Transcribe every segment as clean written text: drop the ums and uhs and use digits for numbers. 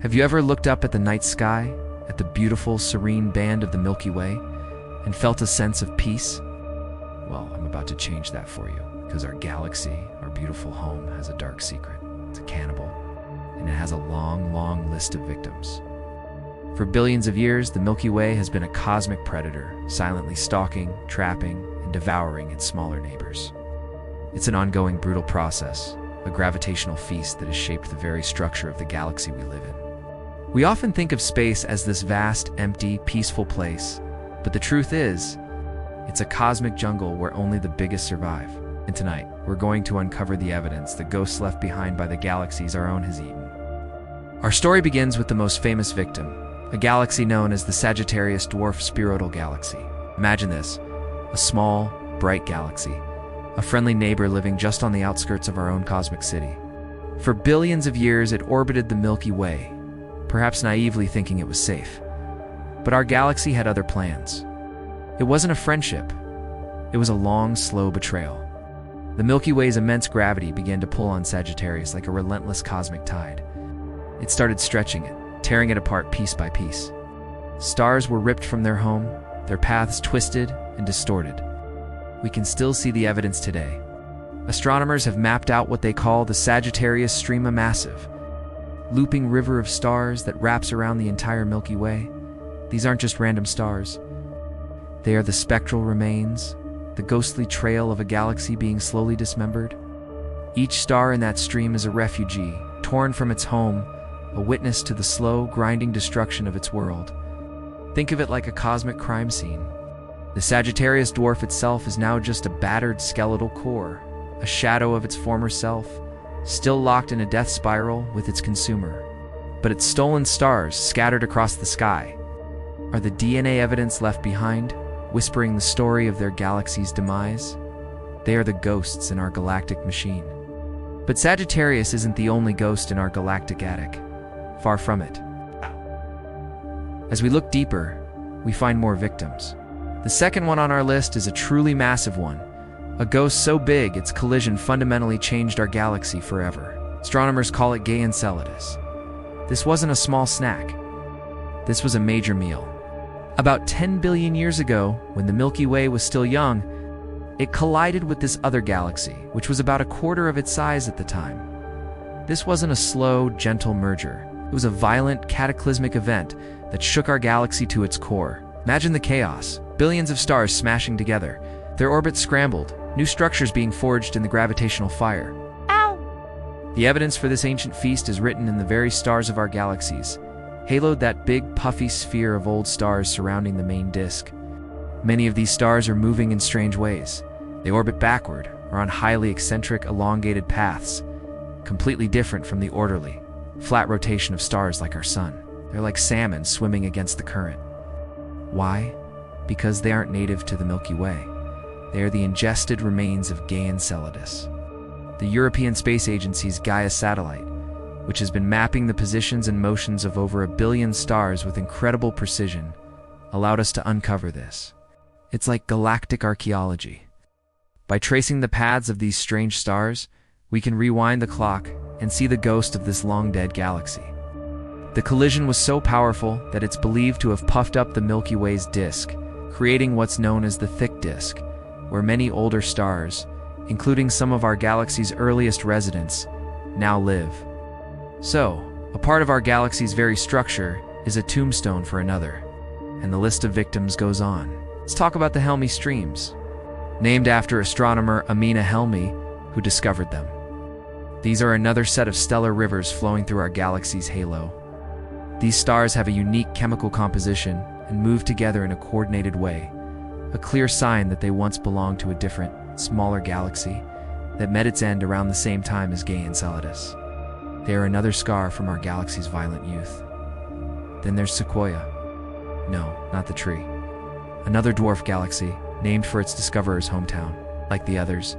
Have you ever looked up at the night sky, at the beautiful, serene band of the Milky Way, and felt a sense of peace? Well, I'm about to change that for you, because our galaxy, our beautiful home, has a dark secret. It's a cannibal, and it has a long, long list of victims. For billions of years, the Milky Way has been a cosmic predator, silently stalking, trapping, and devouring its smaller neighbors. It's an ongoing, brutal process, a gravitational feast that has shaped the very structure of the galaxy we live in. We often think of space as this vast, empty, peaceful place, but the truth is, it's a cosmic jungle where only the biggest survive. And tonight, we're going to uncover the evidence the ghosts left behind by the galaxies our own has eaten. Our story begins with the most famous victim, a galaxy known as the Sagittarius Dwarf Spheroidal Galaxy. Imagine this, a small, bright galaxy, a friendly neighbor living just on the outskirts of our own cosmic city. For billions of years, it orbited the Milky Way, perhaps naively thinking it was safe. But our galaxy had other plans. It wasn't a friendship. It was a long, slow betrayal. The Milky Way's immense gravity began to pull on Sagittarius like a relentless cosmic tide. It started stretching it, tearing it apart piece by piece. Stars were ripped from their home, their paths twisted and distorted. We can still see the evidence today. Astronomers have mapped out what they call the Sagittarius Stream, a massive, looping river of stars that wraps around the entire Milky Way. These aren't just random stars. They are the spectral remains, the ghostly trail of a galaxy being slowly dismembered. Each star in that stream is a refugee, torn from its home, a witness to the slow, grinding destruction of its world. Think of it like a cosmic crime scene. The Sagittarius dwarf itself is now just a battered skeletal core, a shadow of its former self, still locked in a death spiral with its consumer. But its stolen stars, scattered across the sky, are the DNA evidence left behind, whispering the story of their galaxy's demise. They are the ghosts in our galactic machine. But Sagittarius isn't the only ghost in our galactic attic. Far from it. As we look deeper, we find more victims. The second one on our list is a truly massive one, a ghost so big its collision fundamentally changed our galaxy forever. Astronomers call it Gay Enceladus. This wasn't a small snack. This was a major meal. About 10 billion years ago, when the Milky Way was still young, it collided with this other galaxy, which was about a quarter of its size at the time. This wasn't a slow, gentle merger. It was a violent, cataclysmic event that shook our galaxy to its core. Imagine the chaos. Billions of stars smashing together, their orbits scrambled, new structures being forged in the gravitational fire. Ow! The evidence for this ancient feast is written in the very stars of our galaxies, haloed that big, puffy sphere of old stars surrounding the main disk. Many of these stars are moving in strange ways. They orbit backward, or on highly eccentric, elongated paths, completely different from the orderly, flat rotation of stars like our sun. They're like salmon swimming against the current. Why? Because they aren't native to the Milky Way. They are the ingested remains of Gay Enceladus, the European Space Agency's Gaia satellite, which has been mapping the positions and motions of over 1 billion stars with incredible precision, allowed us to uncover this. It's like galactic archaeology. By tracing the paths of these strange stars, we can rewind the clock and see the ghost of this long-dead galaxy. The collision was so powerful that it's believed to have puffed up the Milky Way's disk, creating what's known as the thick disk, where many older stars, including some of our galaxy's earliest residents, now live. So, a part of our galaxy's very structure is a tombstone for another, and the list of victims goes on. Let's talk about the Helmy streams, named after astronomer Amina Helmy, who discovered them. These are another set of stellar rivers flowing through our galaxy's halo. These stars have a unique chemical composition and move together in a coordinated way, a clear sign that they once belonged to a different, smaller galaxy that met its end around the same time as Gay Enceladus. They are another scar from our galaxy's violent youth. Then there's Sequoia. No, not the tree. Another dwarf galaxy, named for its discoverer's hometown. Like the others,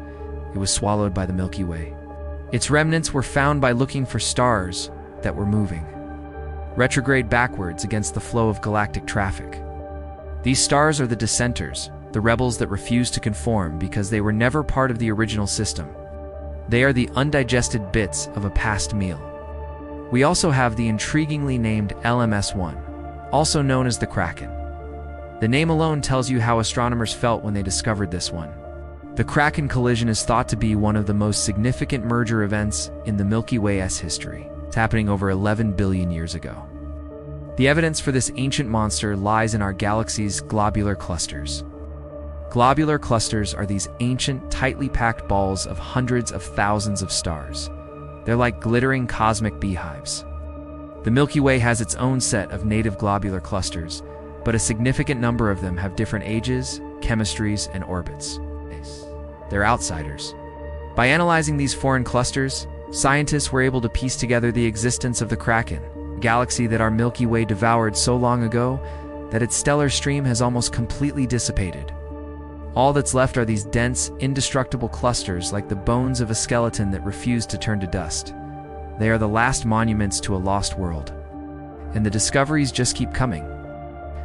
it was swallowed by the Milky Way. Its remnants were found by looking for stars that were moving, retrograde backwards against the flow of galactic traffic. These stars are the dissenters, the rebels that refuse to conform because they were never part of the original system. They are the undigested bits of a past meal. We also have the intriguingly named LMS-1, also known as the Kraken. The name alone tells you how astronomers felt when they discovered this one. The Kraken collision is thought to be one of the most significant merger events in the Milky Way's history. It's happening over 11 billion years ago. The evidence for this ancient monster lies in our galaxy's globular clusters. Globular clusters are these ancient, tightly packed balls of hundreds of thousands of stars. They're like glittering cosmic beehives. The Milky Way has its own set of native globular clusters, but a significant number of them have different ages, chemistries, and orbits. They're outsiders. By analyzing these foreign clusters, scientists were able to piece together the existence of the Kraken, a galaxy that our Milky Way devoured so long ago that its stellar stream has almost completely dissipated. All that's left are these dense, indestructible clusters like the bones of a skeleton that refuse to turn to dust. They are the last monuments to a lost world. And the discoveries just keep coming.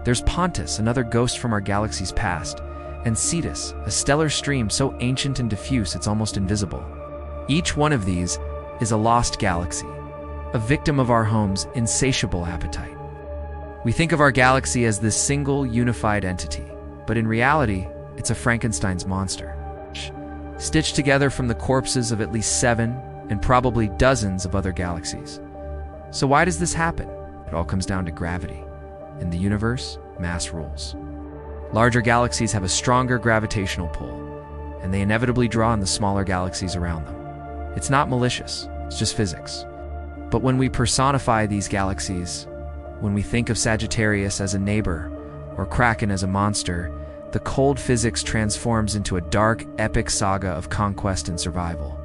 There's Pontus, another ghost from our galaxy's past, and Cetus, a stellar stream so ancient and diffuse it's almost invisible. Each one of these is a lost galaxy, a victim of our home's insatiable appetite. We think of our galaxy as this single, unified entity, but in reality, it's a Frankenstein's monster, stitched together from the corpses of at least 7 and probably dozens of other galaxies. So why does this happen? It all comes down to gravity. In the universe, mass rules. Larger galaxies have a stronger gravitational pull, and they inevitably draw on the smaller galaxies around them. It's not malicious, it's just physics. But when we personify these galaxies, when we think of Sagittarius as a neighbor or Kraken as a monster, the cold physics transforms into a dark, epic saga of conquest and survival.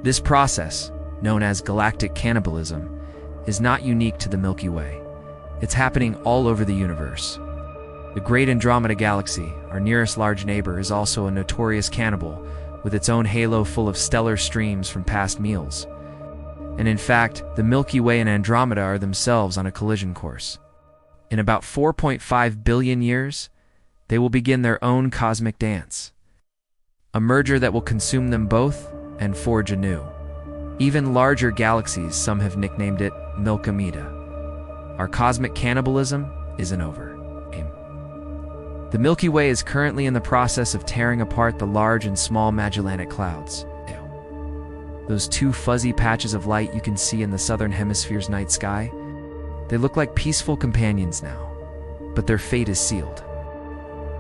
This process, known as galactic cannibalism, is not unique to the Milky Way. It's happening all over the universe. The Great Andromeda Galaxy, our nearest large neighbor, is also a notorious cannibal, with its own halo full of stellar streams from past meals. And in fact, the Milky Way and Andromeda are themselves on a collision course. In about 4.5 billion years, they will begin their own cosmic dance. A merger that will consume them both and forge anew. Even larger galaxies, some have nicknamed it Milkomeda. Our cosmic cannibalism isn't over. The Milky Way is currently in the process of tearing apart the Large and Small Magellanic Clouds. Those two fuzzy patches of light you can see in the southern hemisphere's night sky, they look like peaceful companions now, but their fate is sealed.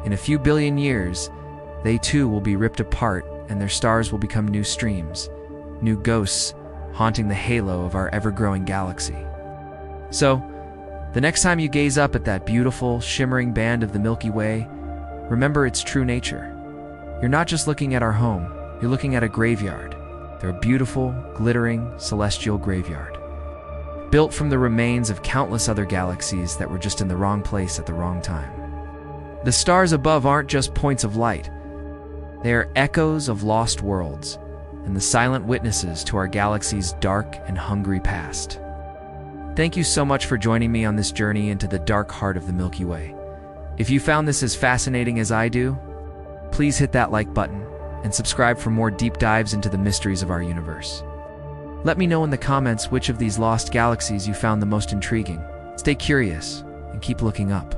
In a few billion years, they too will be ripped apart and their stars will become new streams, new ghosts haunting the halo of our ever-growing galaxy. So, the next time you gaze up at that beautiful, shimmering band of the Milky Way, remember its true nature. You're not just looking at our home, you're looking at a graveyard. They're a beautiful, glittering, celestial graveyard, built from the remains of countless other galaxies that were just in the wrong place at the wrong time. The stars above aren't just points of light. They are echoes of lost worlds and the silent witnesses to our galaxy's dark and hungry past. Thank you so much for joining me on this journey into the dark heart of the Milky Way. If you found this as fascinating as I do, please hit that like button and subscribe for more deep dives into the mysteries of our universe. Let me know in the comments which of these lost galaxies you found the most intriguing. Stay curious and keep looking up.